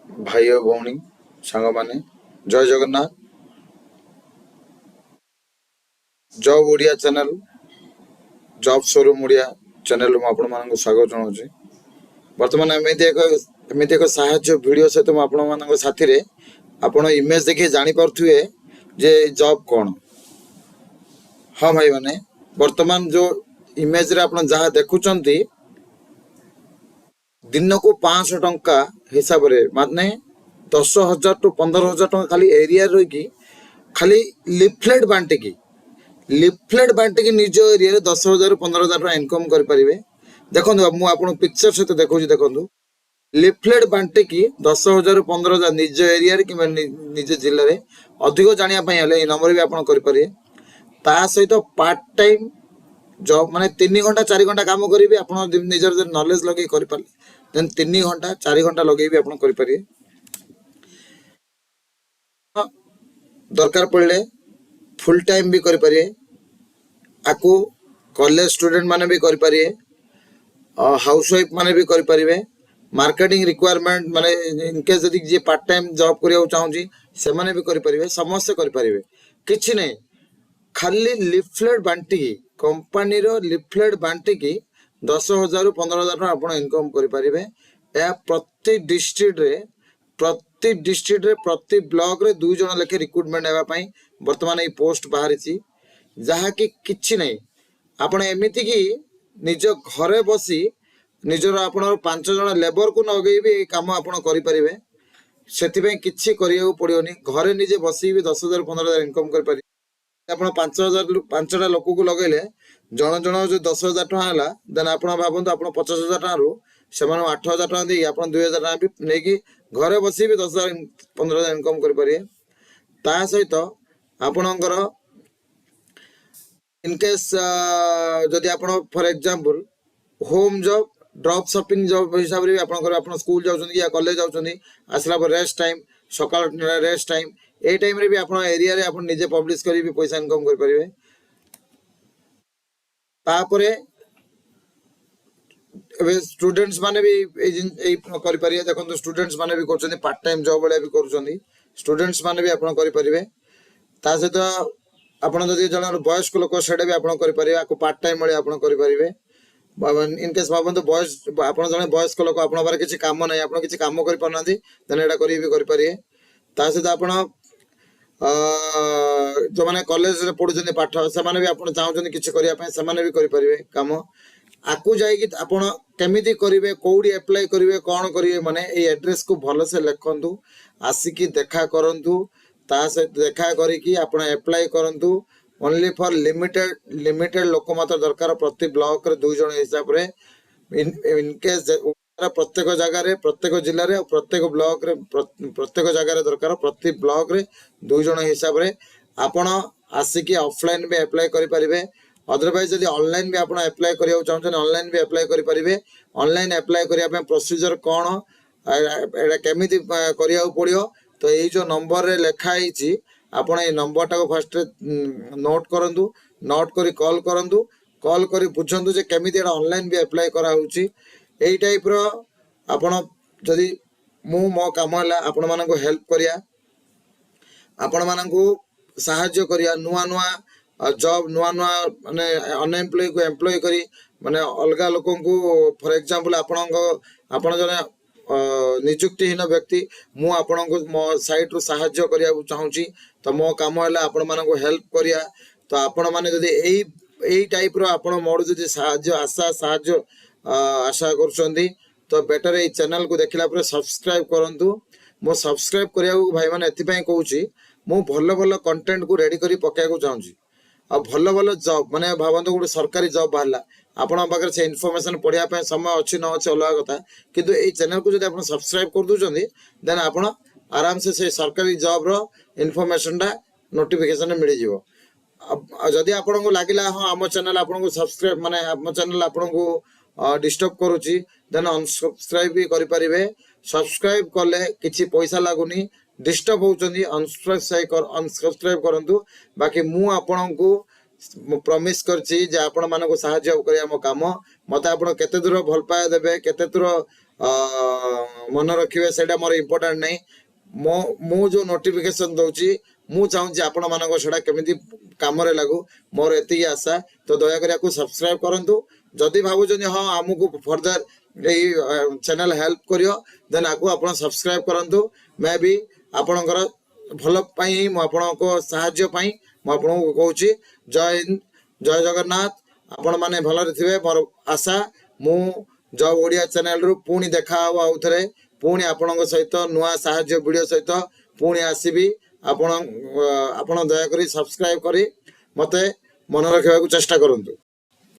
भाई और भौणी सांग माने जय Jagannath. Job Odia channel job showroom Odia channel में आपण मानक स्वागत जनाऊँ। बर्तमान एमती एक साहाय्य वीडियो सहित आपण साथी रे आपण इमेज देखिए जानी पारुथिबे जे जॉब कौन। हाँ भाई माने वर्तमान जो इमेज रे आपण जहाँ देखुचंती दिन को 500 टंका हिसाब रे माने 10,000 टू 15,000 टंका खाली एरिया रही कि खाली लिफलेट बांटिकी निज एरिया 10,000 15,000 टका इनकम करें। देखो मुझे पिक्चर सहित देखा देखो लिफलेट बांटिकी 10,000 15,000 निज एरिया कि निज जिले में अधिक जानापी नंबर भी आप करें। ता सहित पार्ट टाइम जॉब माने 3 घंटा 4 घंटा काम करेंगे आप निजर नॉलेज लगे करें देन 3 घंटा 4 घंटा लगे भी आप करें। दरकार पड़े फुल टाइम भी करें आपको कॉलेज स्टूडेंट माने भी करें हाउस वाइफ माने भी करें मार्केटिंग रिक्वायरमेंट माने इनकेस जदि जी पार्ट टाइम जॉब करिया चाहूँगी से माने भी करें समस्त करें किछि नहीं खाली लिफलेट बांटिकी कंपनी रो लिफलेट बांटिकी 10,000 15,000 टका आप इनकम करें। यह प्रति डिस्ट्रिक्ट रे प्रति ब्लॉक रे 2 जन लेखे रिक्रुटमेंट होगा वर्तमान ये पोस्ट बाहरी जहाँकि किछि नहीं आपण एमिति कि निज घरे बसी निजर आप 5 जन लेबर को नगे भी काम आप करें से किसी करिया पड़ोनी घरे निजे बसी भी 10,000 15,000 इनकम करें। आप 5,000 5टा लोक को लगेले जन जन जो 10,000 टका है देन आप भावतु आप 50,000 टकू से 8,000 टका दे आप 2,000 टका भी नहीं घरे बसी भी 10,000 15,000 इनकम करें। ता सहित आपणकर इनकेस जदि आप for example home job drop shopping job हिसाब से आप स्कूल जाऊँ या कॉलेज जाऊँ आसला रेस्ट टाइम सकाल रेस्ट टाइम ए टाइम रे भी आप एरिया रे आप निजे पब्लिश करी भी पैसा इनकम कर परिवे। तापरे स्टूडेंट्स माने भी कर परिवे देखो स्टूडेंट्स माने भी करछन पार्ट टाइम जॉब वाले भी करछन स्टूडेंट्स माने भी आप कर परिवे। ता सहित आपन जदि जन वयस्क लोक सेडे भी आप कर परिवे आपको पार्ट टाइम वाले आप कर परिवे। इनकेस भावतु बयस आप जन वयस्क लोक आप किसी काम ना आप किसी काम कर पाना देन एटा करी भी कर परिवे। ता सहित आप जो मैंने कॉलेज रे पढ़ुछन पाठ से माने भी आप चाहूँ किसी करने से भी करें कम आकु जाइए आपण केमिति करेंगे कौड़ी एप्लाय करेंगे कौन करेंगे माने ये एड्रेस को भल से लिखु आसिकी देखा करूँ ता सहित देखा करी आप एप्लाय करूँ ओनली फॉर लिमिटेड लोक मात्र दरकार प्रति ब्लॉक रे 2 जन हिसाब रे इनकेस प्रत्येक जगह प्रत्येक जिले में प्रत्येक ब्लॉक रे प्रत्येक जगह दरकार प्रति ब्लॉक रे 2 जन हिसाब रे आपण आसिकी ऑफलाइन भी अप्लाई करि परिबे। अदरवाइज यदि ऑनलाइन भी आपण अप्लाई करिया चाहछन ऑनलाइन भी अप्लाई करि परिबे। ऑनलाइन अप्लाई करिया पे प्रोसीजर कोन एटा केमिति करिया पड़ियो तो ये जो नंबर रे लिखा हिची आपण ए नंबर टाको फर्स्ट नोट करंतु नोट करी कॉल करी बुझंतु जे केमिति एटा ऑनलाइन भी अप्लाई करा होउची यही टाइप रो आपण जदि मो काम है आपण मानक हेल्प करिया आपण मानक साहाय्य करिया नुआ नुआ जॉब नुआ नुआ माने अनएम्प्लॉय को एम्प्लॉय करी माने अलगा लोक को फॉर एग्जांपल आपण जने नियुक्तिहीन व्यक्ति मु आपण को मो साइट रो साहाय्य करिया चाहूची तो मो काम है आपण मानक हेल्प करिया तो आपण माने जदि एई टाइप रो आपण मोर जदि साहाय्य आशा कर तो बेटर ये चैनल को देखला पर सब्सक्राइब करंतु मो सब्सक्राइब करिया भाई माने एथिपई कहूची मो भल भल कंटेंट को रेडी करी पकाया को चाहूची आ भल भल जॉब माने भावंतु गोटे सरकारी जॉब बाहला आपण पाखर से इन्फॉर्मेशन पढ़िया पे समय अच्छी न अच्छी अलग कथा किंतु ये चैनल को जदि आपण सब्सक्राइब कर दोचंदी देन आपण आराम से सरकारी जॉब रो इन्फॉर्मेशन टा नोटिफिकेशन मिल जिवो। जदि आपन को लागिला हां आम चैनल आपन को सब्सक्राइब माने आम चैनल आपन को डिस्टर्ब करूची देन अनसब्सक्राइब भी करि परिबे। सब्सक्राइब कले किछि पैसा लागुनी डिस्टर्ब होउचंदी अनसब्सक्राइब करंतु बाकी मु आपन को प्रॉमिस करछि जे आपण मानको सहाय्य करिया मो काम मते आपण केते दूर भल पाए देबे केते दूर मन रखिए सेटा मोर इम्पोर्टेंट नहीं मु जो नोटिफिकेशन दउची मु चाहूँ आपण मानक सेटा केमिति काम रे लागू मोर एति आशा तो दया करी आपको सब्सक्राइब करंतु जदि भाबुचनी हां हमकु फर्दर ए चैनल हेल्प करियो देन आपको आपण सब्सक्राइब करंतु मैं भी आपणकर भल पई मु आपनको सहाय्य पई मु आपनको कहूची जय हिंद जय जगन्नाथ आपण माने भल थिबे मोर आशा मु जब ओडिया चैनल रु पुणी देखा हवा आउथरे पुणी आपणक सहित नुआ सहाय्य वीडियो सहित पुणी आसीबी आपण दया करी सब्सक्राइब करी मते मन रखिबा को चेष्टा करंतु।